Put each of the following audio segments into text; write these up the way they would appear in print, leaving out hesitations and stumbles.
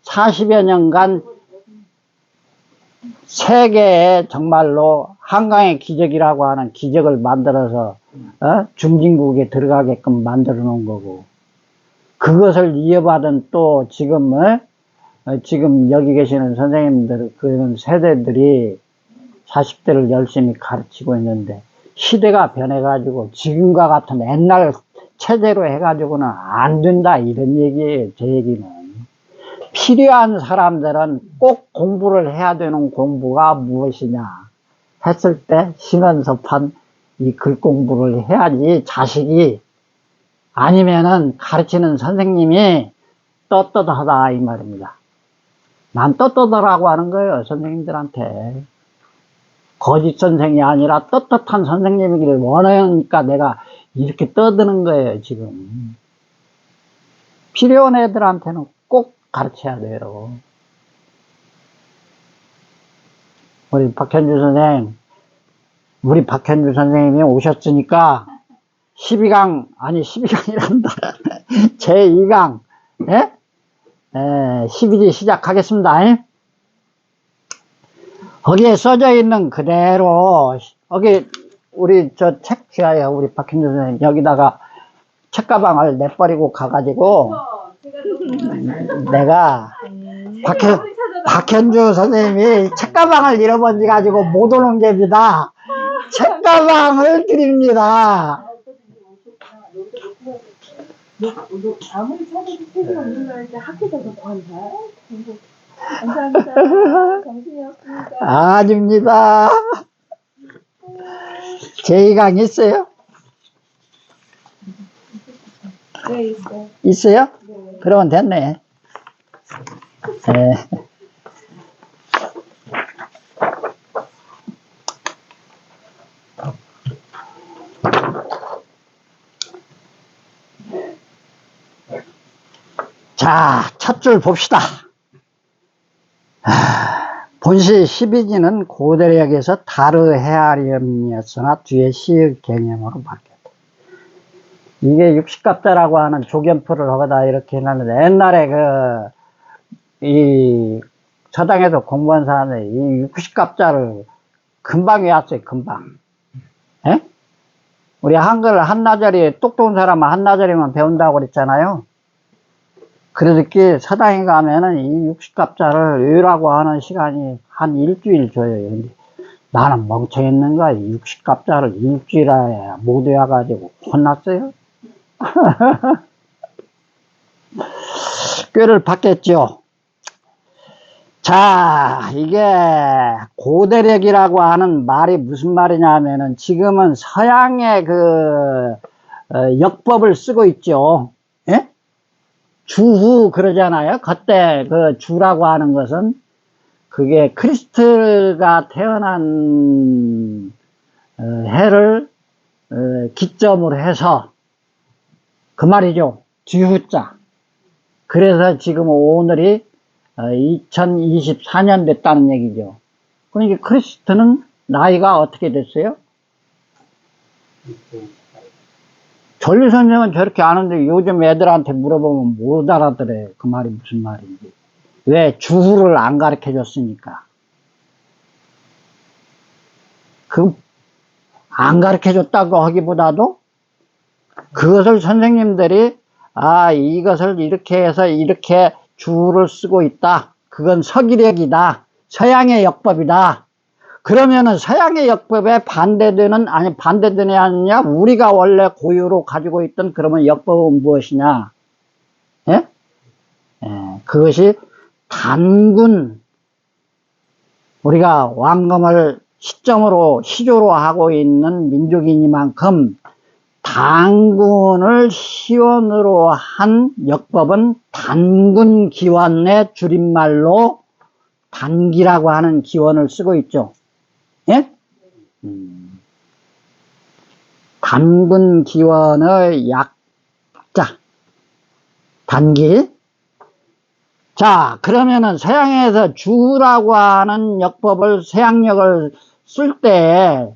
40여 년간 세계에 정말로 한강의 기적이라고 하는 기적을 만들어서 중진국에 들어가게끔 만들어 놓은 거고, 그것을 이어받은 또 지금 지금 여기 계시는 선생님들 그런 세대들이 40대를 열심히 가르치고 있는데, 시대가 변해가지고 지금과 같은 옛날 체제로 해가지고는 안 된다, 이런 얘기예요. 제 얘기는 필요한 사람들은 꼭 공부를 해야 되는 공부가 무엇이냐 했을 때 신원서판 이 글 공부를 해야지 자식이, 아니면은 가르치는 선생님이 떳떳하다 이 말입니다. 난 떳떳하라고 하는 거예요, 선생님들한테. 거짓 선생이 아니라 떳떳한 선생님이기를 원하니까 내가 이렇게 떠드는 거예요. 지금 필요한 애들한테는 꼭 가르쳐야 돼요. 우리 박현주 선생님, 우리 박현주 선생님이 오셨으니까 12강, 아니 12강이란다. 제2강, 예? 12지 시작하겠습니다. 거기에 써져 있는 그대로, 여기, 우리 저 책, 우리 박현주 선생님, 여기다가 책가방을 내버리고 가가지고, 내가, 박현주 선생님이 책가방을 잃어버려가지고 못 오는 겁니다. 책가방을 드립니다. 아무리 찾아도 책이 없는 날 때 학교에서 구한다. 감사합니다. 정신이었습니다. 아닙니다. 제2강 있어요? 네, 있어요. 있어요? 네. 그러면 됐네. 네. 자, 첫 줄 봅시다. 본시 12지는 고대력에서 다르 헤아림이었으나 뒤에 시의 개념으로 바뀌었다. 이게 60갑자라고 하는 조견표를 하거다 이렇게 해놨는데, 옛날에 이 서당에서 공부한 사람들이 이 60갑자를 금방 외웠어요, 금방. 예? 우리 한글 한나절이 똑똑한 사람은 한나절이만 배운다고 그랬잖아요. 그러니까 서당에 가면은 이 60갑자를 외우라고 하는 시간이 한 일주일 줘요. 근데 나는 멍청했는가, 이 60갑자를 일주일에 못 외워가지고 혼났어요. 꾀를 받겠죠. 자, 이게 고대력이라고 하는 말이 무슨 말이냐면은, 지금은 서양의 역법을 쓰고 있죠. 예? 주후 그러잖아요. 그때 주라고 하는 것은 그게 크리스트가 태어난 해를 기점으로 해서 그 말이죠. 주후자. 그래서 지금 오늘이 2024년 됐다는 얘기죠. 그러니까 크리스트는 나이가 어떻게 됐어요? 전류선생은 저렇게 아는데 요즘 애들한테 물어보면 못 알아들어요. 그 말이 무슨 말인지. 왜? 주후를 안 가르쳐 줬으니까. 안 가르쳐 줬다고 하기보다도 그것을 선생님들이 이것을 이렇게 해서 이렇게 주후를 쓰고 있다. 그건 서기력이다. 서양의 역법이다. 그러면은 서양의 역법에 반대되는, 아니 반대되냐 아니냐, 우리가 원래 고유로 가지고 있던 그러면 역법은 무엇이냐? 예? 그것이 단군, 우리가 왕검을 시조로 하고 있는 민족이니만큼 단군을 시원으로 한 역법은 단군 기원의 줄임말로 단기라고 하는 기원을 쓰고 있죠. 예? 단군 기원의 약자, 단기. 자, 그러면은 서양에서 주라고 하는 역법을, 서양역을 쓸 때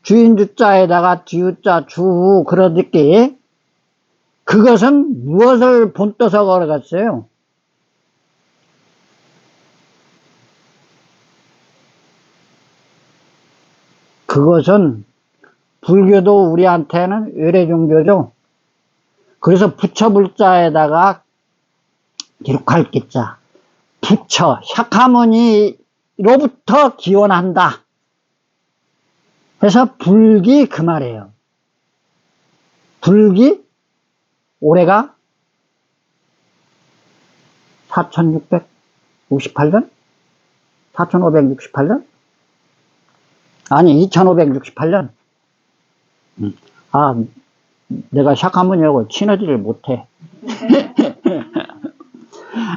주인주자에다가 뒤우자, 주후, 그러듯이 그것은 무엇을 본떠서 걸어갔어요? 그것은 불교도 우리한테는 외래 종교죠. 그래서 부처불자에다가 기록할 기자, 부처, 샤카무니로부터 기원한다. 그래서 불기 그 말이에요. 불기 올해가 4668년? 4568년? 아니 2568년. 아, 내가 샤카무니하고 친하지를 못해.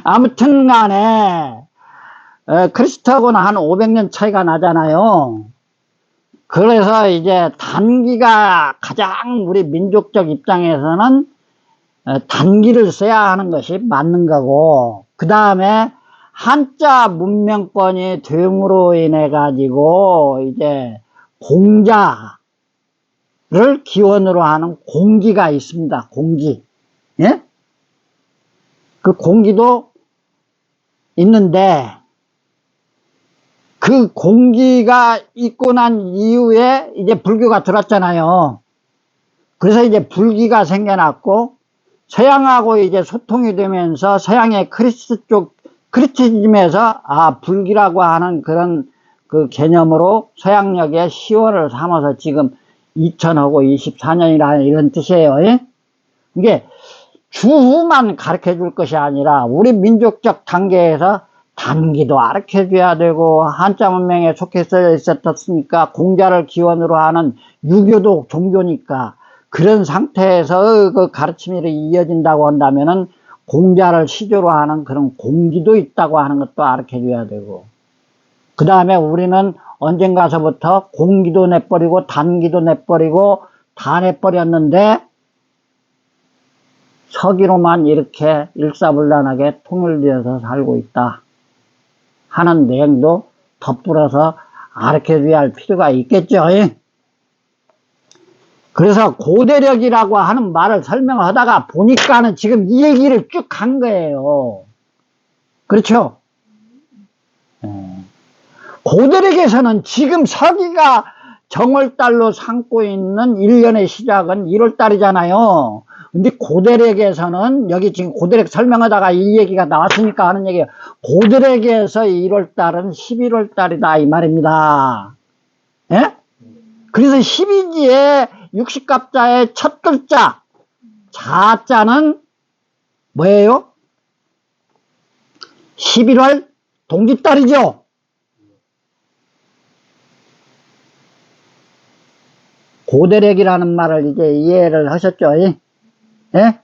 아무튼 간에 크리스트하고는 한 500년 차이가 나잖아요. 그래서 이제 단기가 가장 우리 민족적 입장에서는 단기를 써야 하는 것이 맞는 거고, 그 다음에 한자 문명권이 됨으로 인해 가지고 이제 공자를 기원으로 하는 공기가 있습니다. 공기. 예? 그 공기도 있는데 그 공기가 있고 난 이후에 이제 불교가 들었잖아요. 그래서 이제 불기가 생겨났고 서양하고 이제 소통이 되면서 서양의 크리스티즘에서 불기라고 하는 그런 그 개념으로 서양역의 시원을 삼아서 지금 2000하고 24년이라는 이런 뜻이에요. 예? 이게 주후만 가르쳐 줄 것이 아니라 우리 민족적 단계에서 단기도 가르쳐 줘야 되고, 한자 문명에 속해서 있었으니까 공자를 기원으로 하는 유교도 종교니까 그런 상태에서 그 가르침이 이어진다고 한다면은 공자를 시조로 하는 그런 공기도 있다고 하는 것도 가르쳐 줘야 되고, 그 다음에 우리는 언젠가서부터 공기도 내버리고 단기도 내버리고 다 내버렸는데 서기로만 이렇게 일사불란하게 통일되어서 살고 있다 하는 내용도 덧불어서 가르쳐줘야 할 필요가 있겠죠. 그래서 고대력이라고 하는 말을 설명하다가 보니까는 지금 이 얘기를 쭉 한 거예요. 그렇죠? 고대력에서는 지금 서기가 정월달로 삼고 있는 1년의 시작은 1월달이잖아요. 근데 고대력에서는 여기 지금 고대력 설명하다가 이 얘기가 나왔으니까 하는 얘기예요. 고대력에서 1월달은 11월달이다 이 말입니다. 예? 그래서 12지에 60갑자의 첫 글자 자자는 뭐예요? 11월 동짓달이죠. 고대력이라는 말을 이제 이해를 하셨죠? 예?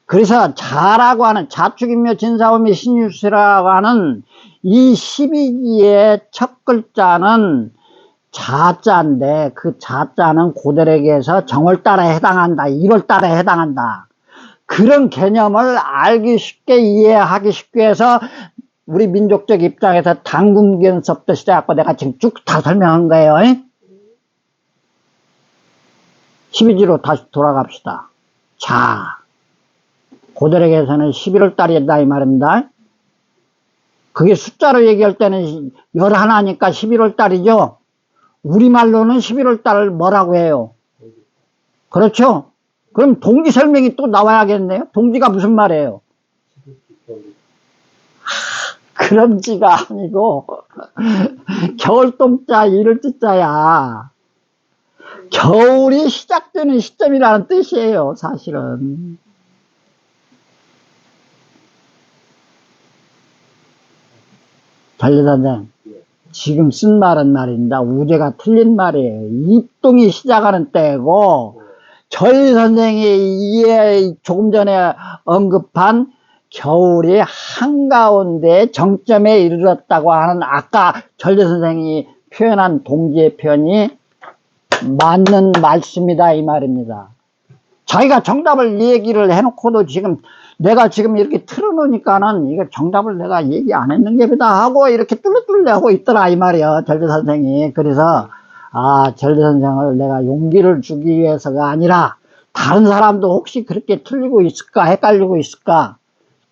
그래서 자라고 하는 자축인묘 진사오미 신유수라고 하는 이 12지의 첫 글자는 자자인데 그 자자는 고대력에서 정월달에 해당한다. 1월달에 해당한다. 그런 개념을 알기 쉽게 이해하기 쉽게 해서 우리 민족적 입장에서 당군견서부터 시작하고 내가 지금 쭉 다 설명한 거예요. 12지로 다시 돌아갑시다. 자, 고대력에서는 11월 달이다 이 말입니다. 그게 숫자로 얘기할 때는 11니까 11월 달이죠. 우리말로는 11월 달을 뭐라고 해요? 그렇죠? 그럼 동지 설명이 또 나와야겠네요. 동지가 무슨 말이에요? 그런 지가 아니고 겨울동자 이를지자야. 겨울이 시작되는 시점이라는 뜻이에요, 사실은. 전례선생, 지금 쓴 말은 말입니다. 우제가 틀린 말이에요. 입동이 시작하는 때고, 전례선생이 조금 전에 언급한 겨울이 한가운데 정점에 이르렀다고 하는 아까 전례선생이 표현한 동지의 표현이 맞는 말씀이다 이 말입니다. 자기가 정답을 얘기를 해놓고도 지금 내가 지금 이렇게 틀어놓으니까는 이거 정답을 내가 얘기 안 했는 게다 하고 이렇게 뚫레뚫레 하고 있더라 이 말이야 전례 선생이. 그래서 전례 선생을 내가 용기를 주기 위해서가 아니라 다른 사람도 혹시 그렇게 틀리고 있을까 헷갈리고 있을까.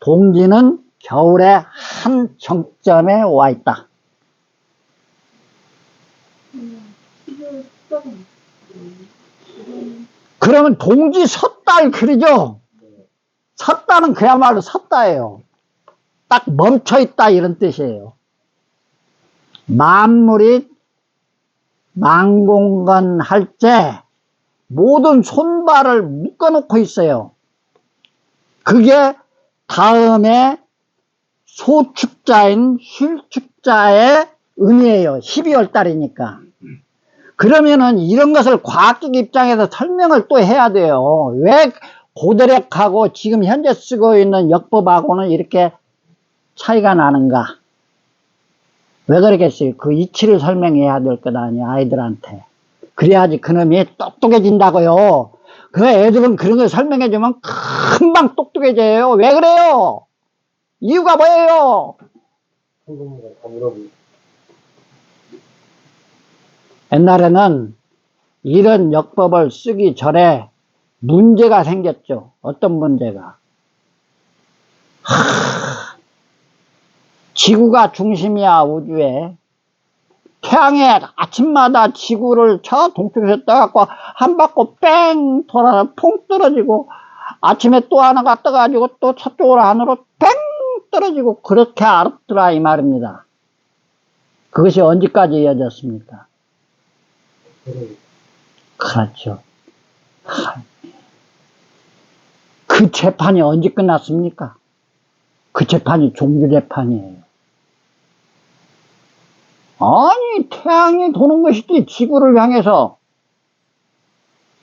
동지는 겨울의 한 정점에 와 있다. 11월 그러면 동지 섰달 그러죠? 섰다는 그야말로 섰다예요. 딱 멈춰있다 이런 뜻이에요. 만물이 만공건 할 때 모든 손발을 묶어놓고 있어요. 그게 다음에 소축자인 쉴축자의 의미예요. 12월 달이니까. 그러면은 이런 것을 과학적 입장에서 설명을 또 해야 돼요. 왜 고대력하고 지금 현재 쓰고 있는 역법하고는 이렇게 차이가 나는가? 왜 그러겠어요? 그 이치를 설명해야 될 것 아니에요, 아이들한테. 그래야지 그놈이 똑똑해진다고요. 그 애들은 그런 걸 설명해주면 금방 똑똑해져요. 왜 그래요? 이유가 뭐예요? 옛날에는 이런 역법을 쓰기 전에 문제가 생겼죠. 어떤 문제가? 지구가 중심이야, 우주에. 태양에 아침마다 지구를 저 동쪽에서 떠갖고 한 바퀴 뺑 돌아서 퐁 떨어지고, 아침에 또 하나가 떠가지고 또 저쪽으로 안으로 뺑 떨어지고, 그렇게 알았더라 이 말입니다. 그것이 언제까지 이어졌습니까? 그렇죠. 그 재판이 언제 끝났습니까? 그 재판이 종교재판이에요. 아니, 태양이 도는 것이지 지구를 향해서.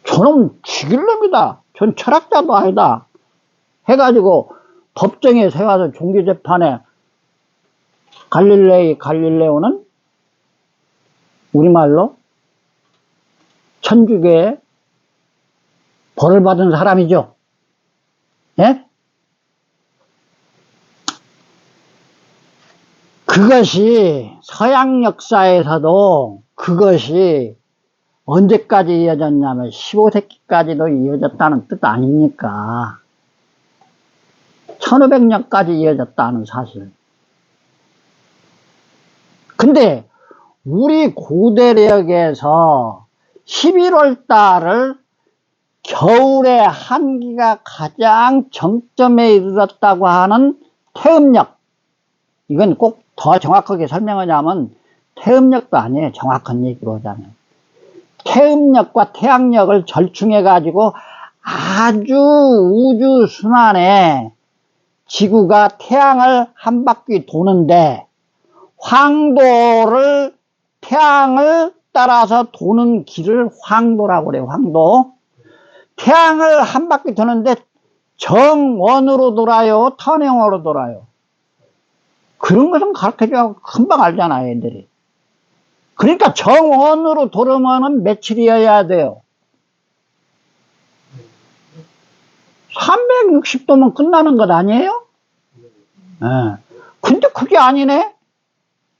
저놈 죽일 놈이다. 전 철학자도 아니다. 해가지고 법정에 세워서 종교재판에 갈릴레오는 우리말로 천주교에 벌을 받은 사람이죠. 예? 그것이 서양 역사에서도 그것이 언제까지 이어졌냐면 15세기까지도 이어졌다는 뜻 아닙니까? 1500년까지 이어졌다는 사실. 근데 우리 고대력에서 11월 달을 겨울의 한기가 가장 정점에 이르렀다고 하는 태음력, 이건 꼭 더 정확하게 설명하자면 태음력도 아니에요. 정확한 얘기로 하자면 태음력과 태양력을 절충해 가지고 아주 우주순환에 지구가 태양을 한 바퀴 도는데, 황도를 태양을 따라서 도는 길을 황도라고 그래요. 황도. 태양을 한 바퀴 도는데 정원으로 돌아요, 탄형으로 돌아요. 그런 것은 가르쳐줘야 금방 알잖아요, 애들이. 그러니까 정원으로 돌으면은 며칠이어야 돼요? 360도면 끝나는 것 아니에요? 네. 근데 그게 아니네?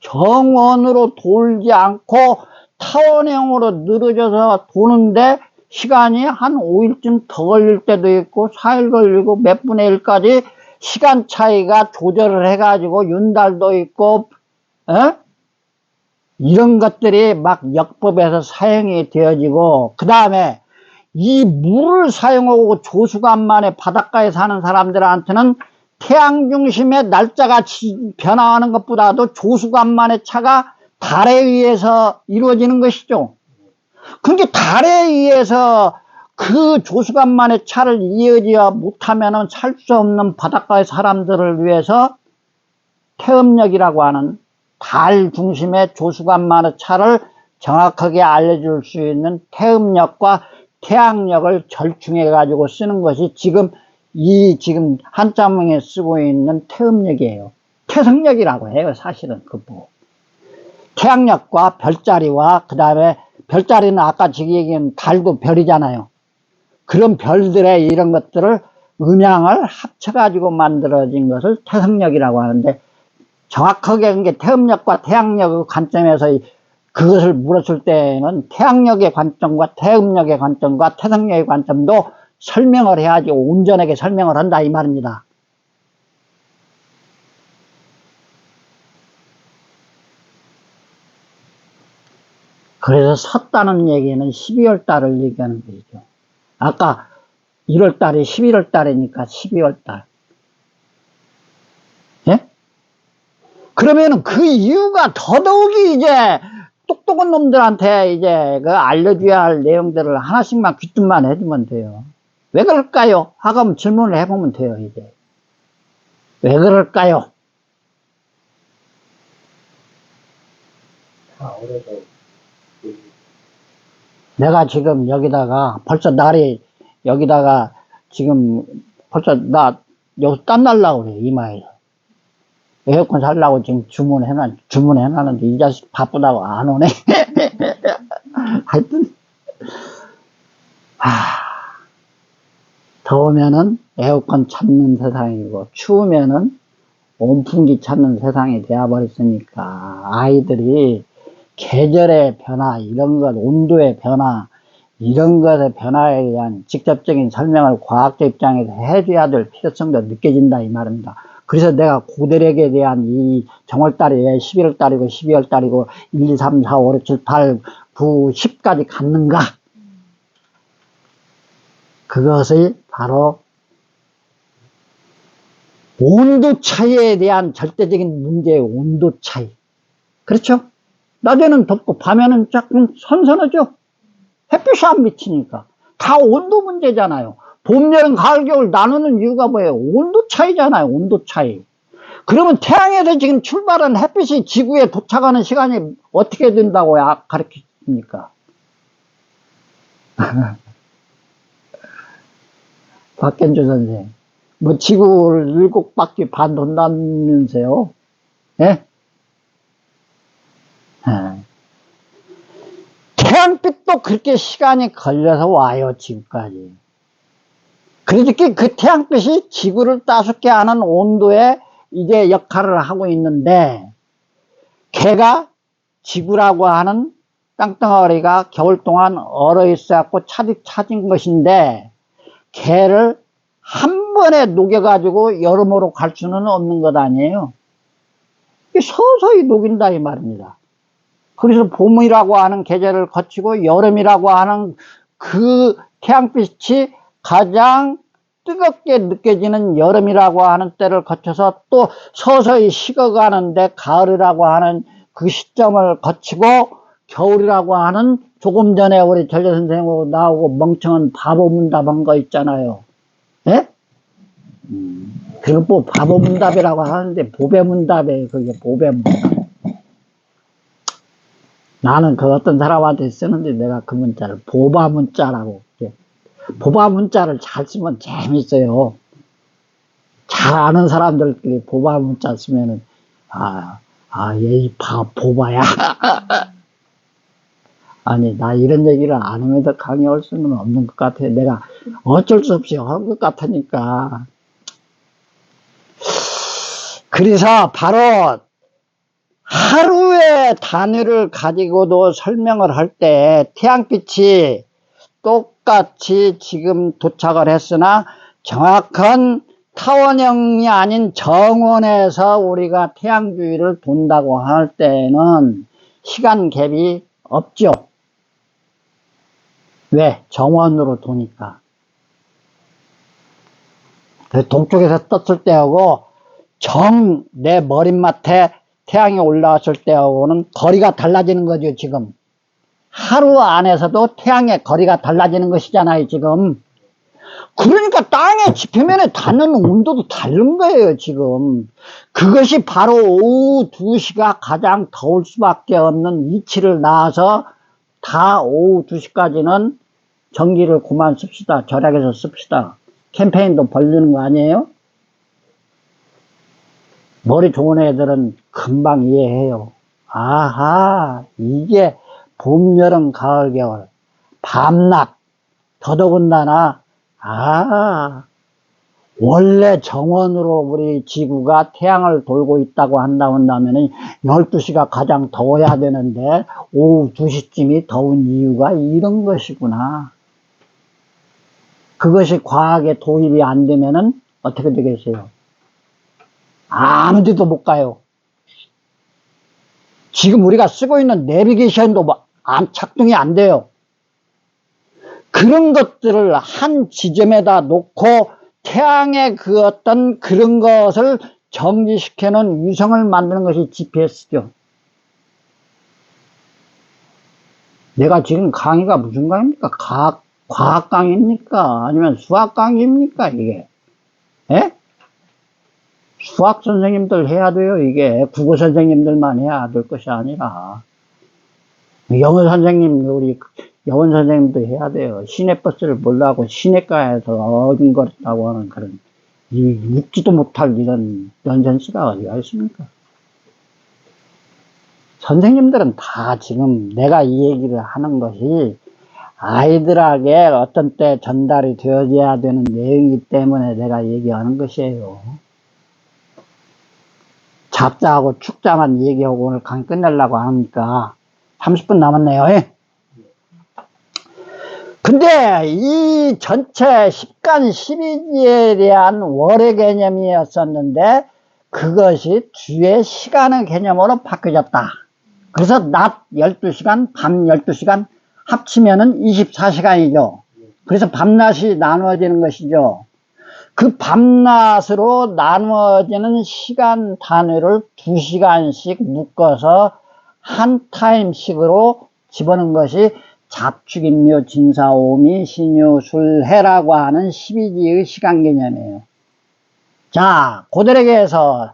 정원으로 돌지 않고 타원형으로 늘어져서 도는데 시간이 한 5일쯤 더 걸릴 때도 있고 4일 걸리고 몇 분의 1까지 시간 차이가 조절을 해가지고 윤달도 있고, 이런 것들이 막 역법에서 사용이 되어지고, 그 다음에 이 물을 사용하고 조수간만에 바닷가에 사는 사람들한테는 태양 중심의 날짜가 변화하는 것보다도 조수간만의 차가 달에 의해서 이루어지는 것이죠. 그러니까 달에 의해서 그 조수간만의 차를 이어지지 못하면 살 수 없는 바닷가의 사람들을 위해서 태음력이라고 하는 달 중심의 조수간만의 차를 정확하게 알려줄 수 있는 태음력과 태양력을 절충해 가지고 쓰는 것이 지금 한자문에 쓰고 있는 태음력이에요. 태성력이라고 해요. 사실은 그거. 태양력과 별자리와 그 다음에 별자리는 아까 지금 얘기한 달도 별이잖아요. 그런 별들의 이런 것들을 음양을 합쳐가지고 만들어진 것을 태성력이라고 하는데, 정확하게 이게 태음력과 태양력의 관점에서 그것을 물었을 때는 태양력의 관점과 태음력의 관점과 태성력의 관점도 설명을 해야지 온전하게 설명을 한다 이 말입니다. 그래서 섰다는 얘기는 12월 달을 얘기하는 거죠. 아까 1월 달이 11월 달이니까 12월 달. 예? 그러면은 그 이유가 더더욱이 이제 똑똑한 놈들한테 이제 그 알려줘야 할 내용들을 하나씩만 귀뜸만 해주면 돼요. 왜 그럴까요? 하고 질문을 해보면 돼요, 이제. 왜 그럴까요? 내가 지금 여기다가 벌써 날이 여기다가 지금 벌써 나 여기 땀 날라고 그래, 이마에서. 에어컨 살라고 지금 주문해놨는데 이 자식 바쁘다고 안 오네. 하여튼, 더우면은 에어컨 찾는 세상이고, 추우면은 온풍기 찾는 세상이 되어버렸으니까, 아이들이 계절의 변화, 이런 것, 온도의 변화, 이런 것의 변화에 대한 직접적인 설명을 과학적 입장에서 해줘야 될 필요성도 느껴진다, 이 말입니다. 그래서 내가 고대력에 대한 이 정월달이 왜 11월달이고 12월달이고 1, 2, 3, 4, 5, 6, 7, 8, 9, 10까지 갔는가? 그것이 바로 온도 차이에 대한 절대적인 문제의 온도 차이. 그렇죠? 낮에는 덥고 밤에는 조금 선선하죠? 햇빛이 안 비치니까. 다 온도 문제잖아요. 봄, 여름, 가을, 겨울 나누는 이유가 뭐예요? 온도 차이잖아요. 온도 차이. 그러면 태양에서 지금 출발한 햇빛이 지구에 도착하는 시간이 어떻게 된다고 가르치십니까? 박현주 선생. 뭐 지구를 7바퀴 반 돈다면서요? 예? 태양빛도 그렇게 시간이 걸려서 와요, 지금까지. 그러니까 그 태양빛이 지구를 따숩게 하는 온도에 이제 역할을 하고 있는데, 걔가 지구라고 하는 땅덩어리가 겨울 동안 얼어 있어갖고 차진 것인데, 걔를 한 번에 녹여가지고 여름으로 갈 수는 없는 것 아니에요. 서서히 녹인다, 이 말입니다. 그래서 봄이라고 하는 계절을 거치고 여름이라고 하는 그 태양빛이 가장 뜨겁게 느껴지는 여름이라고 하는 때를 거쳐서 또 서서히 식어가는데 가을이라고 하는 그 시점을 거치고 겨울이라고 하는 조금 전에 우리 전래 선생님하고 나오고 멍청한 바보 문답한 거 있잖아요. 예? 그리고 뭐 바보 문답이라고 하는데 보배 문답이에요. 그게 보배 문답. 나는 그 어떤 사람한테 쓰는데 내가 그 문자를 보바 문자라고. 보바 문자를 잘 쓰면 재밌어요. 잘 아는 사람들끼리 보바 문자 쓰면은, 얘 보바야. 아니, 나 이런 얘기를 안 하면서 강의할 수는 없는 것 같아요. 내가 어쩔 수 없이 한 것 같으니까. 그래서 바로 하루의 단위를 가지고도 설명을 할 때 태양빛이 똑같이 지금 도착을 했으나 정확한 타원형이 아닌 정원에서 우리가 태양 주위를 돈다고 할 때는 시간 갭이 없죠. 왜? 정원으로 도니까. 동쪽에서 떴을 때하고 내 머릿맡에 태양이 올라왔을 때하고는 거리가 달라지는 거죠, 지금. 하루 안에서도 태양의 거리가 달라지는 것이잖아요, 지금. 그러니까 땅의 지표면에 닿는 온도도 다른 거예요, 지금. 그것이 바로 오후 2시가 가장 더울 수밖에 없는 이치를 낳아서 다 오후 2시까지는 전기를 그만 씁시다. 절약해서 씁시다. 캠페인도 벌리는 거 아니에요? 머리 좋은 애들은 금방 이해해요. 아하, 이게 봄, 여름, 가을, 겨울, 밤낮, 더더군다나, 원래 정원으로 우리 지구가 태양을 돌고 있다고 한다면 12시가 가장 더워야 되는데, 오후 2시쯤이 더운 이유가 이런 것이구나. 그것이 과학에 도입이 안 되면은 어떻게 되겠어요? 아무 데도 못 가요. 지금 우리가 쓰고 있는 내비게이션도 착동이 안 돼요. 그런 것들을 한 지점에다 놓고 태양의 그 어떤 그런 것을 정지시켜 놓은 위성을 만드는 것이 GPS죠. 내가 지금 강의가 무슨 강의입니까? 과학 강의입니까? 아니면 수학 강의입니까? 이게. 예? 수학 선생님들 해야 돼요. 이게 국어 선생님들만 해야 될 것이 아니라 영어 선생님, 우리 영어 선생님도 해야 돼요. 시내버스를 몰라고 시내가에서 얻은 거라고 하는 그런 웃지도 못할 이런 넌센스가 어디가 있습니까? 선생님들은 다 지금 내가 이 얘기를 하는 것이 아이들에게 어떤 때 전달이 되어져야 되는 내용이기 때문에 내가 얘기하는 것이에요. 잡자하고 축자만 얘기하고 오늘 강의 끝내려고 하니까 30분 남았네요. 근데 이 전체 10간 12지에 대한 월의 개념이었었는데 그것이 뒤에 시간의 개념으로 바뀌어졌다. 그래서 낮 12시간, 밤 12시간 합치면은 24시간이죠. 그래서 밤낮이 나누어지는 것이죠. 그 밤낮으로 나누어지는 시간 단위를 2시간씩 묶어서 한 타임씩으로 집어넣은 것이 잡축인묘 진사오미 신유술해라고 하는 12지의 시간 개념이에요. 자, 고대력에서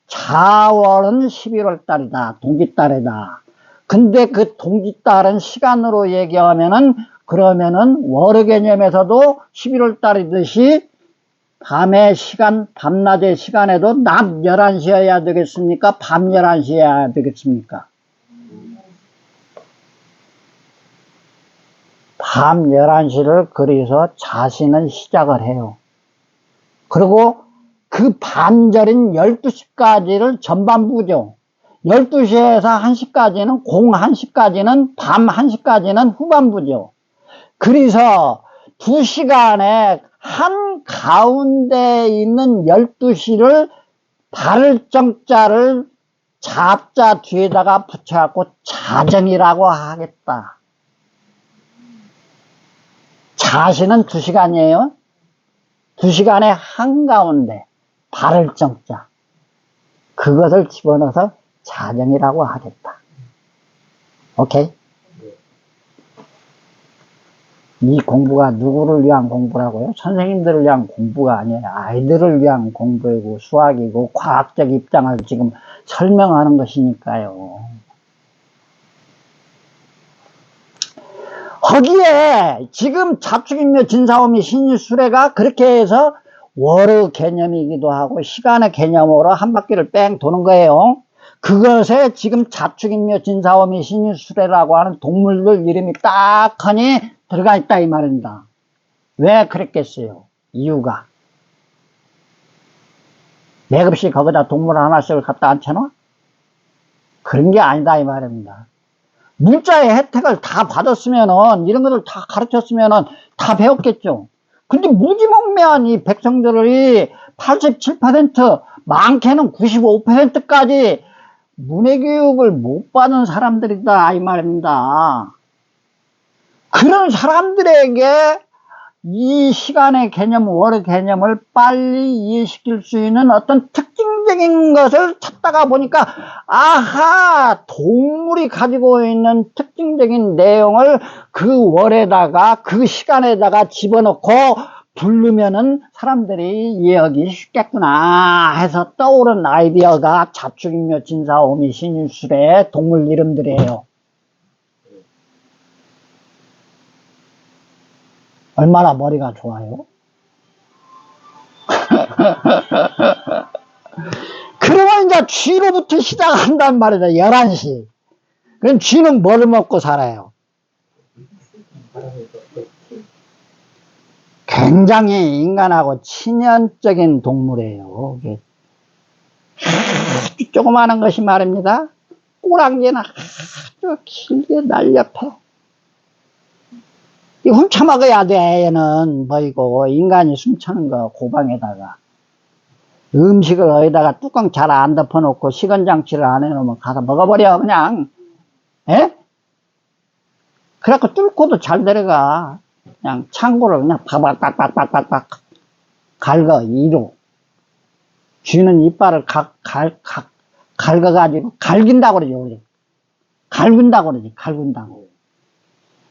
자월은 11월 달이다. 동짓달이다. 근데 그 동짓달은 시간으로 얘기하면은 그러면은 월의 개념에서도 11월 달이듯이 밤의 시간, 밤낮의 시간에도 낮 11시여야 되겠습니까? 밤 11시여야 되겠습니까? 밤 11시를 그래서 자신은 시작을 해요. 그리고 그 반절인 12시까지를 전반부죠. 12시에서 1시까지는 01시까지는 밤 1시까지는 후반부죠. 그래서 2시간에 한 가운데 있는 12시를 발정자를 잡자 뒤에다가 붙여갖고 자정이라고 하겠다. 자시는 2시간이에요. 2시간의 한가운데 발정자 그것을 집어넣어서 자정이라고 하겠다. 오케이? 이 공부가 누구를 위한 공부라고요? 선생님들을 위한 공부가 아니에요. 아이들을 위한 공부이고 수학이고 과학적 입장을 지금 설명하는 것이니까요. 거기에 지금 잡축인묘 진사오미 신유술해가 그렇게 해서 월의 개념이기도 하고 시간의 개념으로 한 바퀴를 뺑 도는 거예요. 그것에 지금 잡축인묘 진사오미 신유술해라고 하는 동물들 이름이 딱하니 들어가 있다 이 말입니다. 왜 그랬겠어요? 이유가 매급시 거기다 동물 하나씩을 갖다 앉혀놔? 그런 게 아니다 이 말입니다. 문자의 혜택을 다 받았으면은 이런 것들 다 가르쳤으면은 다 배웠겠죠. 근데 무지몽매한 이 백성들이 87% 많게는 95%까지 문해교육을 못 받은 사람들이다 이 말입니다. 그런 사람들에게 이 시간의 개념, 월의 개념을 빨리 이해시킬 수 있는 어떤 특징적인 것을 찾다가 보니까 아하, 동물이 가지고 있는 특징적인 내용을 그 월에다가 그 시간에다가 집어넣고 부르면은 사람들이 이해하기 쉽겠구나 해서 떠오른 아이디어가 잡축인묘 진사오미 신유술의 동물 이름들이에요. 얼마나 머리가 좋아요? 그러면 이제 쥐로부터 시작한단 말이다. 11시. 그럼 쥐는 뭘 먹고 살아요? 굉장히 인간하고 친연적인 동물이에요. 아주 조그마한 것이 말입니다. 꼬랑지는 아주 길게 날렵해. 이 훔쳐먹어야 돼. 얘는 뭐이고 인간이 숨차는 거 고방에다가 음식을 어디다가 뚜껑 잘 안 덮어놓고 식은장치를 안 해놓으면 가서 먹어버려 그냥. 에? 그래갖고 뚫고도 잘 내려가. 그냥 창고를 그냥 박박박박박박 갈거, 이로. 쥐는 이빨을 갈가가지고, 갈긴다고 그러죠, 우리. 갈군다고 그러지, 갈군다고.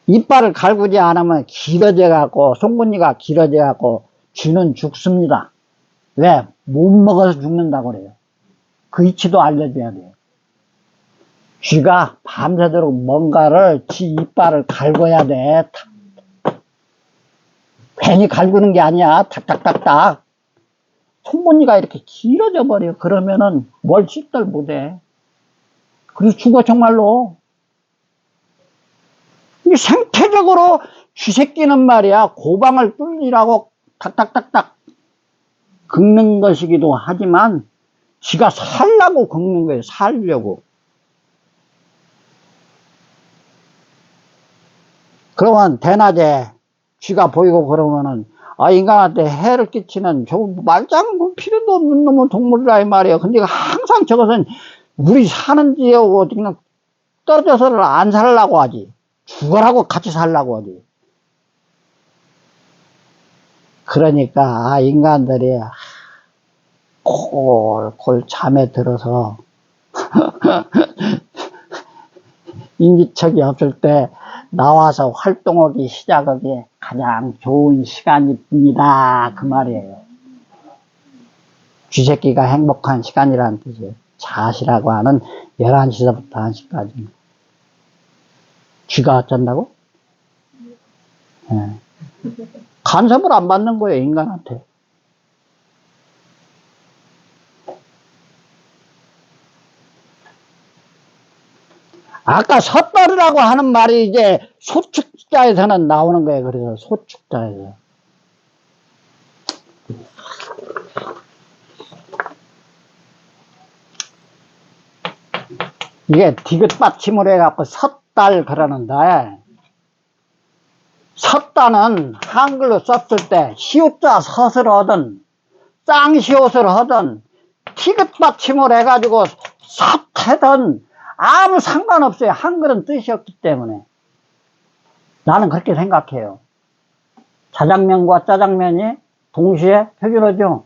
이빨을 갈구지 않으면 길어져갖고, 송곳니가 길어져갖고, 쥐는 죽습니다. 왜? 못 먹어서 죽는다고 그래요. 그 이치도 알려줘야 돼요. 쥐가 밤새도록 뭔가를 지 이빨을 갈궈야 돼. 괜히 갈구는 게 아니야. 탁탁탁탁. 송곳니가 이렇게 길어져 버려. 그러면은 뭘 씹들 못해. 그래서 죽어, 정말로. 이 생태적으로 쥐새끼는 말이야. 고방을 뚫리라고 탁탁탁탁 긁는 것이기도 하지만, 지가 살라고 긁는 거예요. 살려고. 그러면 대낮에 쥐가 보이고 그러면은, 아, 인간한테 해를 끼치는 저 말짱 필요도 없는 놈의 동물이라 이 말이에요. 근데 항상 저것은 우리 사는 지역하고 그냥 떨어져서는 안 살라고 하지. 죽어라고 같이 살라고 하지. 그러니까 인간들이 콜콜 잠에 들어서 인기척이 없을 때 나와서 활동하기 시작하기 가장 좋은 시간입니다. 그 말이에요. 쥐새끼가 행복한 시간이라는 뜻이에요. 잣이라고 하는 11시서부터 1시까지. 쥐가 어쩐다고? 네. 간섭을 안 받는 거예요, 인간한테. 아까 섣달이라고 하는 말이 이제 소축자에서는 나오는 거예요. 그래서 소축자에서. 이게 디귿받침을 해갖고 섣달 그러는데, 섰다는 한글로 썼을 때 시옷자 섯을 하든 쌍시옷을 하든 디귿받침을 해가지고 섰하든 아무 상관없어요. 한글은 뜻이 없기 때문에. 나는 그렇게 생각해요. 자장면과 짜장면이 동시에 표준어죠.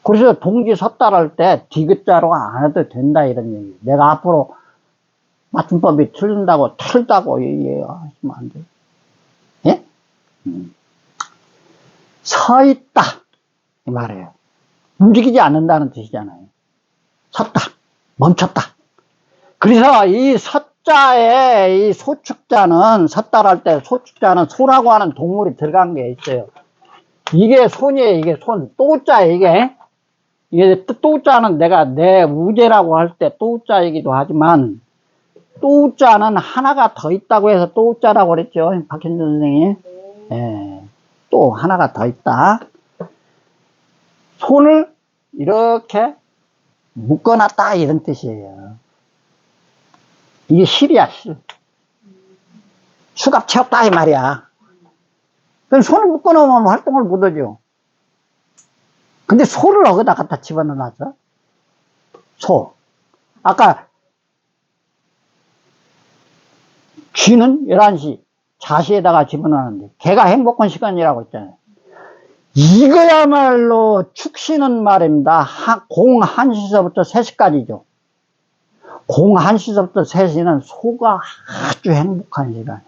그래서 동지 섰다할 때 디귿자로 안 해도 된다 이런 얘기. 내가 앞으로 맞춤법이 틀다고 얘기하시면 안 돼요. 예? 서 있다 이 말이에요. 움직이지 않는다는 뜻이잖아요. 섰다, 멈췄다. 그래서 이 서자에 이 소축자는, 섰다할 때 소축자는 소라고 하는 동물이 들어간 게 있어요. 이게 손이에요. 이게 손. 또자에 이게 또자는 내가 내 우제라고 할 때 또자이기도 하지만, 또자는 하나가 더 있다고 해서 또자라고 그랬죠. 박현준 선생님. 예. 또 하나가 더 있다. 손을 이렇게 묶어놨다 이런 뜻이에요. 이게 실이야, 실. 수갑 채웠다 이 말이야. 그럼 손을 묶어놓으면 활동을 못하죠. 근데 소를 어디다 갖다 집어넣어놨어? 소. 아까 쥐는 11시 자시에다가 집어넣었는데 개가 행복한 시간이라고 했잖아요. 이거야말로 축시는 말입니다. 01시서부터 3시까지죠. 01시서부터 3시는 소가 아주 행복한 시간이에요.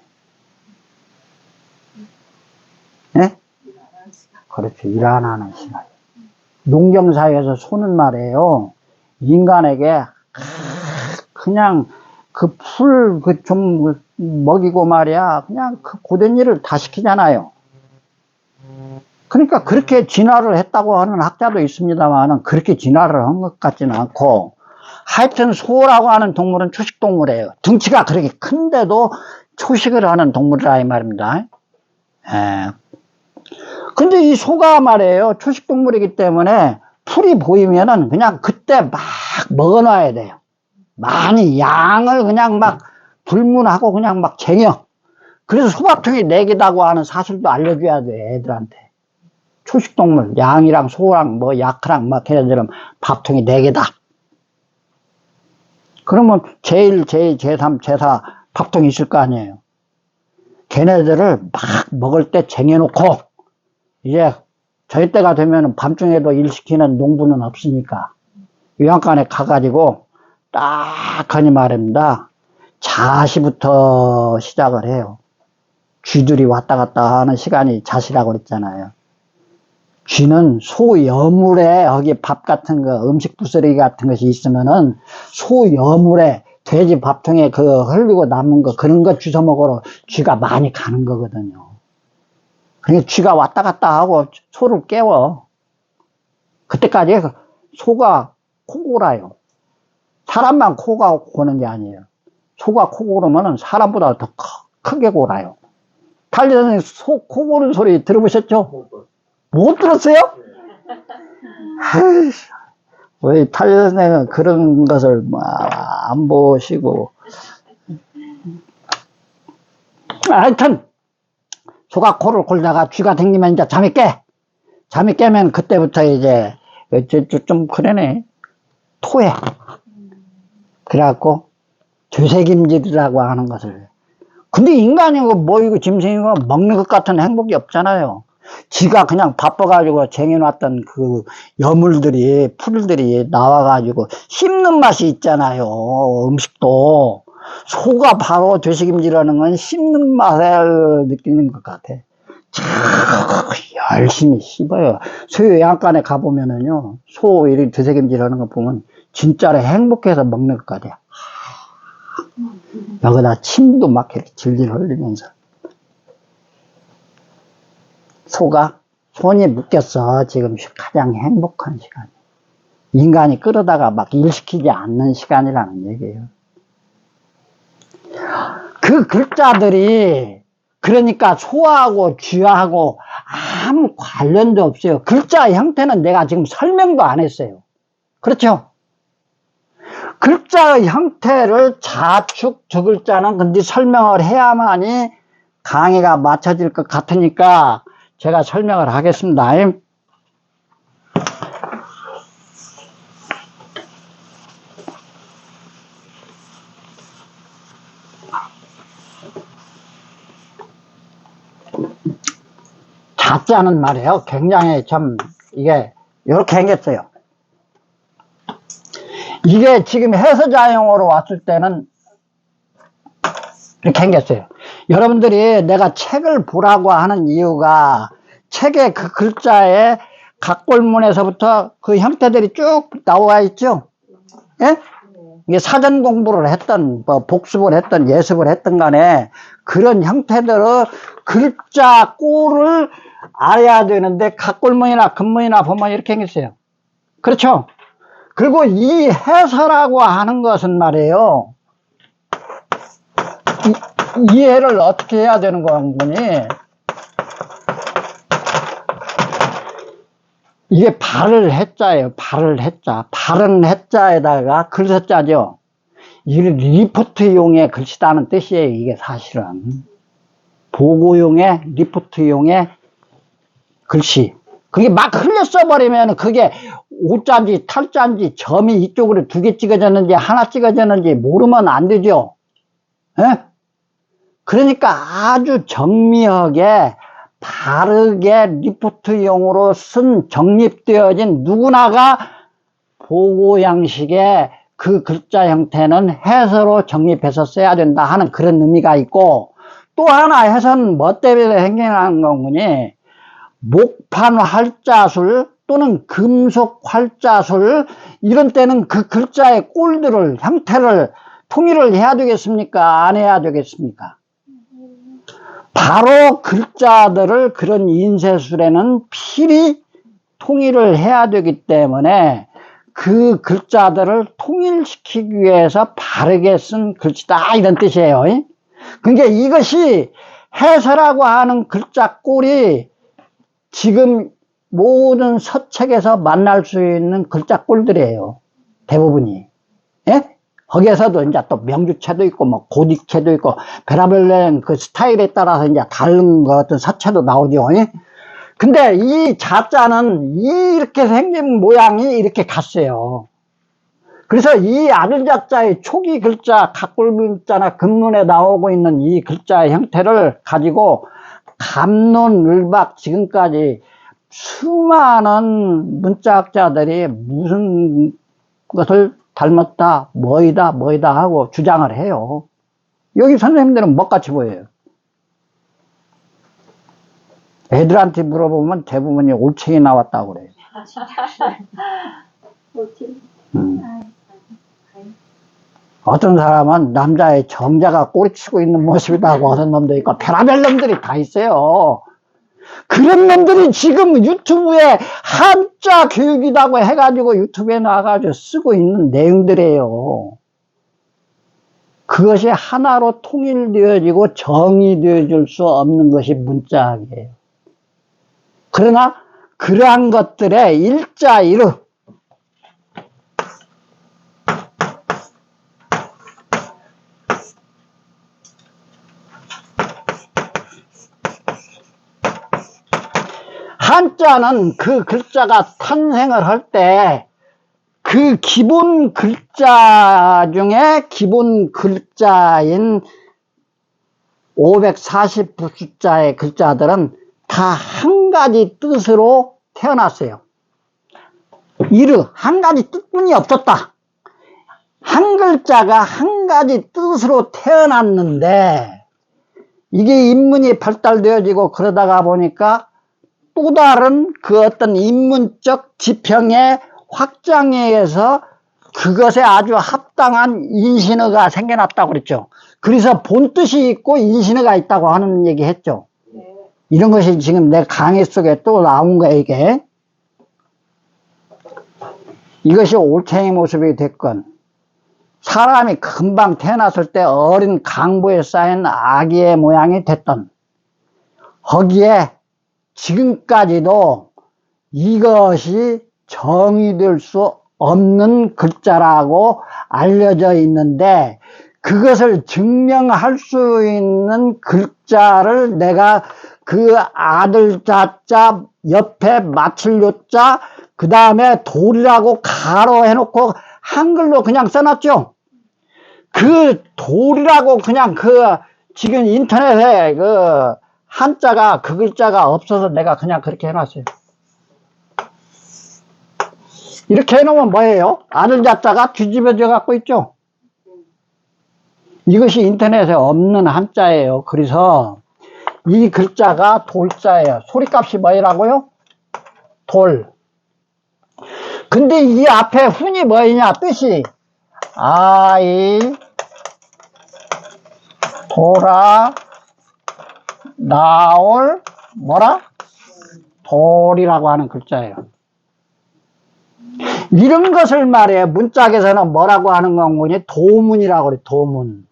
네? 그렇죠. 일 안 하는 시간. 농경사회에서 소는 말이에요. 인간에게 그냥 그 풀 좀 먹이고 말이야. 그냥 그 고된 일을 다 시키잖아요. 그러니까 그렇게 진화를 했다고 하는 학자도 있습니다만 그렇게 진화를 한 것 같지는 않고, 하여튼 소라고 하는 동물은 초식동물이에요. 등치가 그렇게 큰데도 초식을 하는 동물이라 이 말입니다. 예. 근데 이 소가 말이에요. 초식동물이기 때문에 풀이 보이면은 그냥 그때 막 먹어놔야 돼요. 많이 양을 그냥 막 불문하고 그냥 막 쟁여. 그래서 소밥통이 4개다고 하는 사실도 알려줘야 돼, 애들한테. 초식동물, 양이랑 소랑 뭐 약랑 막 걔네들은 밥통이 4개다. 그러면 제1, 제2, 제3, 제4 밥통이 있을 거 아니에요. 걔네들을 막 먹을 때 쟁여놓고, 이제 저희 때가 되면 밤중에도 일 시키는 농부는 없으니까, 요양간에 가가지고, 딱 하니 말입니다. 자시부터 시작을 해요. 쥐들이 왔다 갔다 하는 시간이 자시라고 그랬잖아요. 쥐는 소 여물에, 여기 밥 같은 거, 음식 부스러기 같은 것이 있으면은, 소 여물에, 돼지 밥통에 그 흘리고 남은 거, 그런 거 주워 먹으러 쥐가 많이 가는 거거든요. 그러니까 쥐가 왔다 갔다 하고 소를 깨워. 그때까지 소가 코 골아요. 사람만 코가 고는 게 아니에요. 소가 코 고르면은 사람보다 더 크게 골아요. 탈리 선생님, 소 코 고는 소리 들어보셨죠? 못 들었어요? 왜 탈리 선생님은 그런 것을 안 보시고. 하여튼, 소가 코를 골다가 쥐가 댕기면 이제 잠이 깨. 잠이 깨면 그때부터 이제, 좀 그러네. 토해. 그래갖고, 되새김질이라고 하는 것을. 근데 인간이고 뭐 이거 짐승이고 먹는 것 같은 행복이 없잖아요. 지가 그냥 바빠가지고 쟁여놨던 그 여물들이, 풀들이 나와가지고 씹는 맛이 있잖아요. 음식도. 소가 바로 되새김질하는 건 씹는 맛을 느끼는 것 같아. 참 열심히 씹어요. 소 요양간에 가보면은요, 소 이렇게 되새김질하는 거 보면 진짜로 행복해서 먹는 것 같아요. 여기다 침도 막 이렇게 질질 흘리면서. 소가 손이 묶였어. 지금 가장 행복한 시간. 인간이 끌어다가 막 일시키지 않는 시간이라는 얘기예요. 그 글자들이 그러니까 소하고 쥐하고 아무 관련도 없어요. 글자 형태는 내가 지금 설명도 안 했어요. 그렇죠? 글자의 형태를 자축 두 글자는 근데 설명을 해야만이 강의가 맞춰질 것 같으니까 제가 설명을 하겠습니다. 자자는 말이에요. 굉장히 좀 이게 이렇게 생겼어요. 이게 지금 해서자용으로 왔을 때는 이렇게 생겼어요. 여러분들이 내가 책을 보라고 하는 이유가 책의 그 글자에 각골문에서부터 그 형태들이 쭉 나와 있죠. 예? 이게 사전 공부를 했던, 뭐 복습을 했던, 예습을 했던 간에 그런 형태들의 글자 꼴을 알아야 되는데 각골문이나 근문이나 보면 이렇게 생겼어요. 그렇죠? 그리고 이 해서라고 하는 것은 말이에요. 이해를 어떻게 해야 되는 거니? 이게 발을 해자예요. 발을 해자. 발은 해자에다가 글서자죠. 이게 리포트용의 글씨다는 뜻이에요. 이게 사실은. 보고용의 리포트용의 글씨. 그게 막 흘려 써버리면 그게 오자인지 탈자인지 점이 이쪽으로 2개 찍어졌는지 하나 찍어졌는지 모르면 안 되죠. 예? 그러니까 아주 정밀하게 바르게 리포트용으로 쓴 정립되어진 누구나가 보고 양식의 그 글자 형태는 해서로 정립해서 써야 된다 하는 그런 의미가 있고, 또 하나 해서는 뭐 때문에 생겨나는 거니? 목판 활자술 또는 금속 활자술 이런 때는 그 글자의 꼴들을 형태를 통일을 해야 되겠습니까? 안 해야 되겠습니까? 바로 글자들을 그런 인쇄술에는 필히 통일을 해야 되기 때문에 그 글자들을 통일시키기 위해서 바르게 쓴 글씨다 이런 뜻이에요. 그러니까 이것이 해서라고 하는 글자 꼴이 지금 모든 서책에서 만날 수 있는 글자 꼴들이에요. 대부분이. 예? 거기에서도 이제 또 명주체도 있고, 뭐, 고딕체도 있고, 별의별 그 스타일에 따라서 이제 다른 거 어떤 서체도 나오죠. 예? 근데 이 자자는 이렇게 생긴 모양이 이렇게 갔어요. 그래서 이 아들자자의 초기 글자, 각골문자나 금문에 나오고 있는 이 글자의 형태를 가지고 감론, 을박 지금까지 수많은 문자학자들이 무슨 것을 닮았다, 뭐이다 하고 주장을 해요. 여기 선생님들은 뭐같이 보여요? 애들한테 물어보면 대부분이 올챙이 나왔다고 그래요. 어떤 사람은 남자의 정자가 꼬리치고 있는 모습이라고 하는 놈도 있고 별의별 놈들이 다 있어요. 그런 놈들이 지금 유튜브에 한자 교육이라고 해가지고 유튜브에 나와가지고 쓰고 있는 내용들이에요. 그것이 하나로 통일되어지고 정의되어질 수 없는 것이 문자학이에요. 그러나 그러한 것들의 일자이르, 한자는 그 글자가 탄생을 할 때 그 기본 글자 중에 기본 글자인 540부숫자의 글자들은 다 한 가지 뜻으로 태어났어요. 이르, 한 가지 뜻뿐이 없었다. 한 글자가 한 가지 뜻으로 태어났는데 이게 인문이 발달되어지고 그러다가 보니까 또 다른 그 어떤 인문적 지평의 확장에 의해서 그것에 아주 합당한 인신어가 생겨났다고 그랬죠. 그래서 본뜻이 있고 인신어가 있다고 하는 얘기 했죠. 네. 이런 것이 지금 내 강의 속에 또 나온 거예요, 이게. 이것이 올챙이 모습이 됐건, 사람이 금방 태어났을 때 어린 강보에 쌓인 아기의 모양이 됐던, 거기에 지금까지도 이것이 정의될 수 없는 글자라고 알려져 있는데 그것을 증명할 수 있는 글자를 내가 그 아들 자자 옆에 맞출 요자 그 다음에 돌이라고 가로 해놓고 한글로 그냥 써놨죠. 그 돌이라고 그냥 지금 인터넷에 한자가 그 글자가 없어서 내가 그냥 그렇게 해놨어요. 이렇게 해놓으면 뭐예요? 아들 자자가 뒤집어져 갖고 있죠. 이것이 인터넷에 없는 한자예요. 그래서 이 글자가 돌자예요. 소리값이 뭐라고요? 돌. 근데 이 앞에 훈이 뭐냐 뜻이 아이 돌아 나올 뭐라? 돌이라고 하는 글자예요. 이런 것을 말해 문짝에서는 뭐라고 하는 건지 도문이라고 그래. 도문.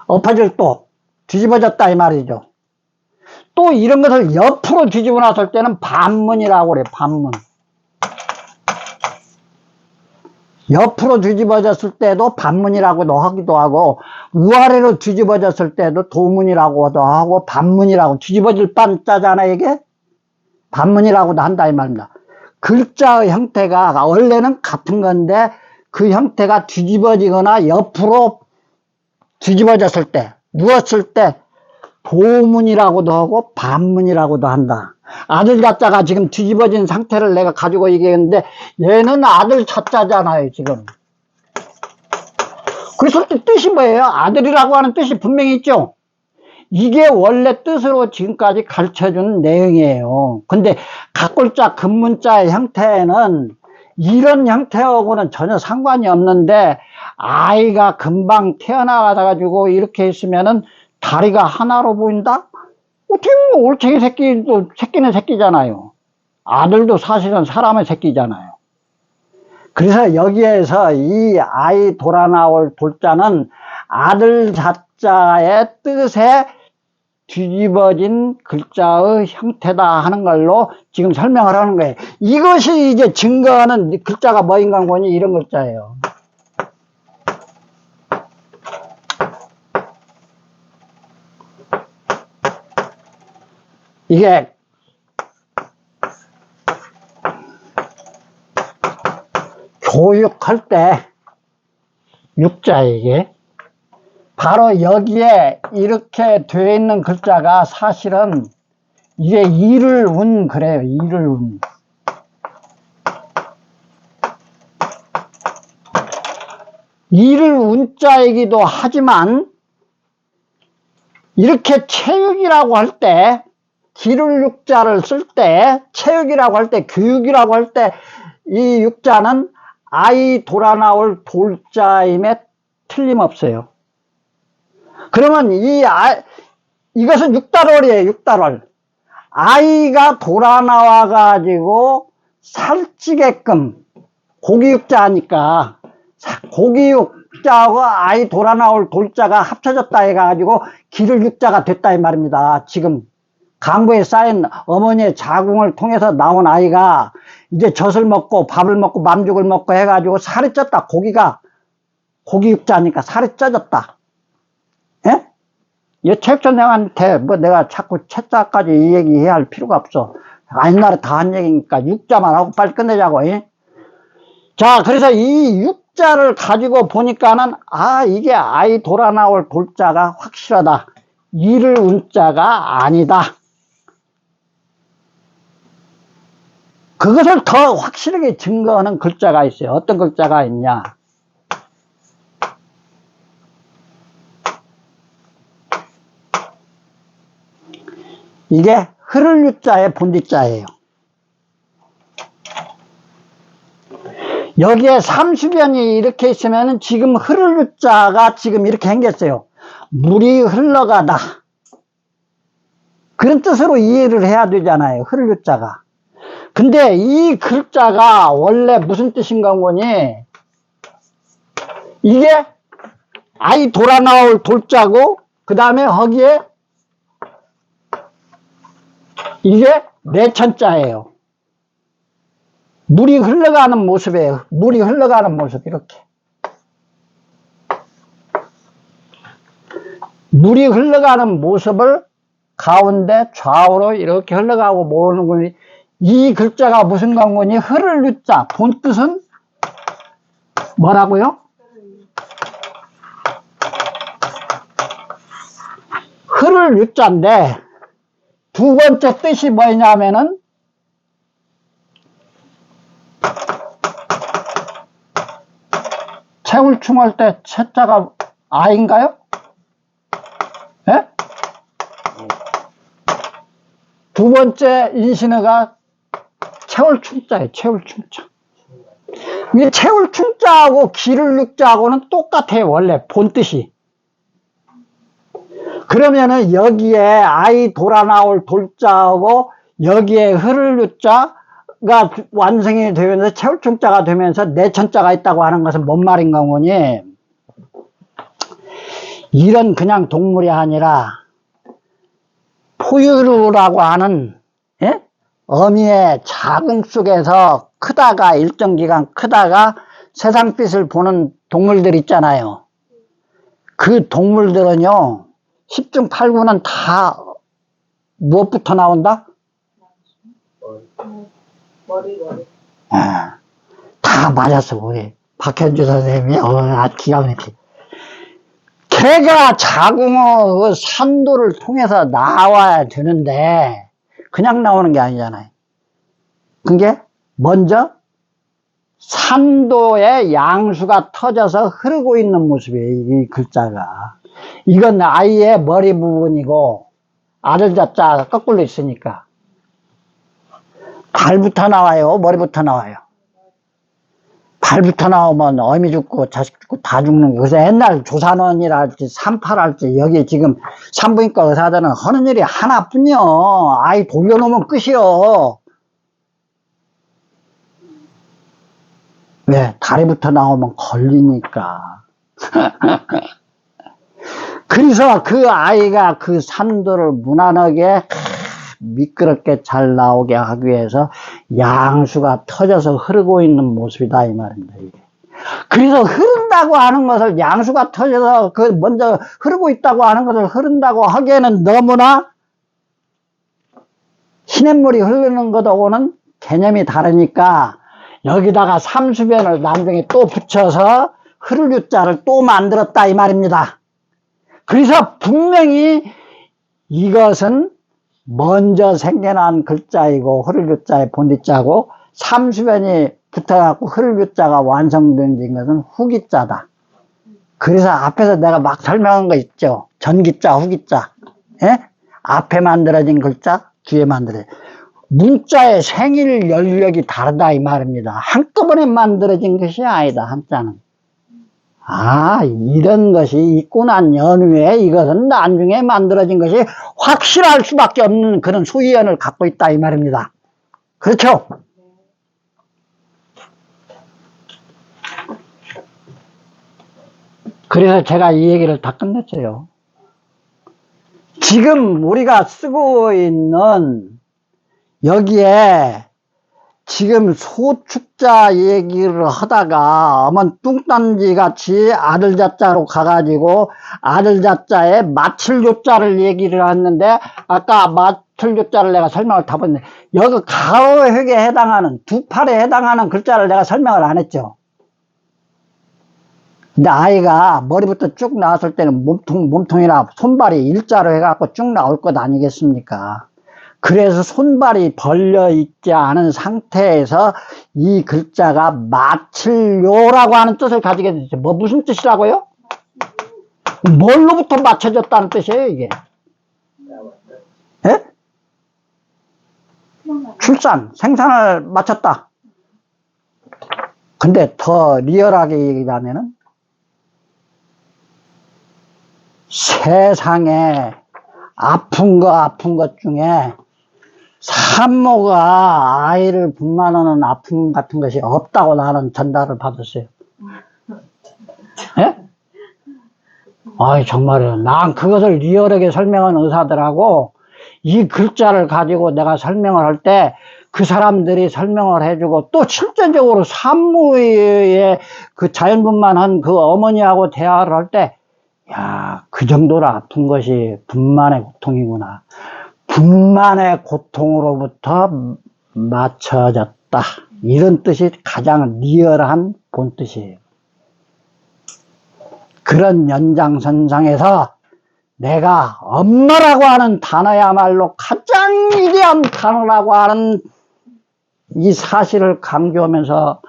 엎어질 또 뒤집어졌다 이 말이죠. 또 이런 것을 옆으로 뒤집어 놨을 때는 반문이라고 그래. 반문. 옆으로 뒤집어졌을 때도 반문이라고도 하기도 하고 우아래로 뒤집어졌을 때도 도문이라고도 하고 반문이라고 뒤집어질 반자잖아 이게. 반문이라고도 한다 이 말입니다. 글자의 형태가 원래는 같은 건데 그 형태가 뒤집어지거나 옆으로 뒤집어졌을 때 누웠을 때 도문이라고도 하고 반문이라고도 한다. 아들 자자가 지금 뒤집어진 상태를 내가 가지고 얘기했는데 얘는 아들 자자잖아요 지금. 그래서 뜻이 뭐예요? 아들이라고 하는 뜻이 분명히 있죠. 이게 원래 뜻으로 지금까지 가르쳐주는 내용이에요. 근데 각골자 금문자의 형태는 이런 형태하고는 전혀 상관이 없는데 아이가 금방 태어나가지고 이렇게 있으면은 다리가 하나로 보인다? 어떻게 보면 올챙이 새끼도 새끼는 새끼잖아요. 아들도 사실은 사람의 새끼잖아요. 그래서 여기에서 이 아이 돌아 나올 돌자는 아들 자자의 뜻에 뒤집어진 글자의 형태다 하는 걸로 지금 설명을 하는 거예요. 이것이 이제 증거하는 글자가 뭐인가 보니 이런 글자예요. 이게 교육할 때 육자 이게 바로 여기에 이렇게 되어 있는 글자가 사실은 이게 이를 운 그래요. 이를 운. 이를 운자이기도 하지만 이렇게 체육이라고 할 때 기를 육자를 쓸 때 체육이라고 할 때 교육이라고 할 때 이 육자는 아이 돌아 나올 돌자임에 틀림없어요. 그러면 이것은 육달월이에요. 육달월. 아이가 돌아 나와 가지고 살찌게끔 고기육자니까 고기육자하고 아이 돌아 나올 돌자가 합쳐졌다 해가지고 기를 육자가 됐다 이 말입니다. 지금 강부에 쌓인 어머니의 자궁을 통해서 나온 아이가 이제 젖을 먹고 밥을 먹고 맘죽을 먹고 해가지고 살이 쪘다. 고기육자니까 살이 쪄졌다. 예? 이 체육선생한테 뭐 내가 자꾸 채자까지 이 얘기 해야 할 필요가 없어. 옛날에 다 한 얘기니까 육자만 하고 빨리 끝내자고. 예? 자, 그래서 이 육자를 가지고 보니까는 이게 아이 돌아 나올 돌자가 확실하다. 이를 운자가 아니다. 그것을 더 확실하게 증거하는 글자가 있어요. 어떤 글자가 있냐? 이게 흐를 유자의 본디자예요. 여기에 30연이 이렇게 있으면 지금 흐를 유자가 지금 이렇게 생겼어요. 물이 흘러가다. 그런 뜻으로 이해를 해야 되잖아요. 흐를 유자가. 근데 이 글자가 원래 무슨 뜻인가 보니 이게 아이 돌아 나올 돌자고 그 다음에 거기에 이게 내천자예요. 물이 흘러가는 모습이에요. 물이 흘러가는 모습 이렇게. 물이 흘러가는 모습을 가운데 좌우로 이렇게 흘러가고 모으는 거니 이 글자가 무슨 관건이 흐를 유자 본 뜻은 뭐라고요? 흐를 유자인데 두 번째 뜻이 뭐냐면은 채울충할 때 채자가 아인가요? 예? 두 번째 인신어가 채울충자예요. 채울충자. 이 채울충자하고 기를 육자하고는 똑같아요. 원래 본뜻이. 그러면은 여기에 아이 돌아 나올 돌자하고 여기에 흐를 유자가 완성이 되면서 채울충자가 되면서 내천자가 있다고 하는 것은 뭔 말인가 보니 이런 그냥 동물이 아니라 포유류라고 하는 예? 어미의 자궁 속에서 크다가 일정 기간 크다가 세상빛을 보는 동물들 있잖아요. 그 동물들은요 10중 8구는 다 무엇부터 나온다? 머리. 다 맞았어 우리 박현주 선생님이 아주 기가 막히게. 개가 자궁의 산도를 통해서 나와야 되는데 그냥 나오는 게 아니잖아요. 그게 먼저 산도의 양수가 터져서 흐르고 있는 모습이에요. 이 글자가. 이건 아이의 머리 부분이고 아들 자자가 거꾸로 있으니까 발부터 나와요. 머리부터 나와요. 발부터 나오면 어미 죽고 자식 죽고 다 죽는 거. 그래서 옛날 조산원이랄지 산파랄지 여기 지금 산부인과 의사들은 하는 일이 하나뿐이요. 아이 돌려놓으면 끝이요. 왜? 다리부터 나오면 걸리니까. 그래서 그 아이가 그 산도를 무난하게 미끄럽게 잘 나오게 하기 위해서 양수가 터져서 흐르고 있는 모습이다 이 말입니다. 이게. 그래서 흐른다고 하는 것을 양수가 터져서 그 먼저 흐르고 있다고 하는 것을 흐른다고 하기에는 너무나 시냇물이 흐르는 것하고는 개념이 다르니까 여기다가 삼수변을 나중에 또 붙여서 흐를유자를 또 만들었다 이 말입니다. 그래서 분명히 이것은 먼저 생겨난 글자이고 흐를유자의 본디자고 삼수변이 붙어갖고 흐를유자가 완성된 것은 후기자다. 그래서 앞에서 내가 막 설명한 거 있죠. 전기자, 후기자. 예? 앞에 만들어진 글자, 뒤에 만들어진. 문자의 생일 연력이 다르다 이 말입니다. 한꺼번에 만들어진 것이 아니다, 한자는. 아, 이런 것이 있고 난 연후에 이것은 나중에 만들어진 것이 확실할 수밖에 없는 그런 수의연을 갖고 있다 이 말입니다. 그렇죠? 그래서 제가 이 얘기를 다 끝냈어요. 지금 우리가 쓰고 있는 여기에 지금 소축자 얘기를 하다가 어머 뚱딴지 같이 아들자자로 가가지고 아들자자에 마칠요자를 얘기를 했는데 아까 마칠요자를 내가 설명을 다 봤는데 여기 가로획에 해당하는 두 팔에 해당하는 글자를 내가 설명을 안 했죠. 근데 아이가 머리부터 쭉 나왔을 때는 몸통이나 손발이 일자로 해갖고 쭉 나올 것 아니겠습니까? 그래서 손발이 벌려 있지 않은 상태에서 이 글자가 마칠요라고 하는 뜻을 가지게 되죠. 무슨 뜻이라고요? 뭘로부터 맞춰졌다는 뜻이에요, 이게? 예? 출산, 생산을 마쳤다. 근데 더 리얼하게 얘기하면은 세상에 아픈 것 중에 산모가 아이를 분만하는 아픔 같은 것이 없다고 나는 전달을 받았어요. 예? 아이, 정말이에요. 난 그것을 리얼하게 설명한 의사들하고 이 글자를 가지고 내가 설명을 할 때 그 사람들이 설명을 해주고 또 실제적으로 산모의 그 자연분만한 그 어머니하고 대화를 할 때 야, 그 정도로 아픈 것이 분만의 고통이구나. 분만의 고통으로부터 맞춰졌다. 이런 뜻이 가장 리얼한 본뜻이에요. 그런 연장선상에서 내가 엄마라고 하는 단어야말로 가장 위대한 단어라고 하는 이 사실을 강조하면서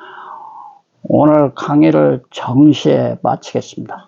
오늘 강의를 정시에 마치겠습니다.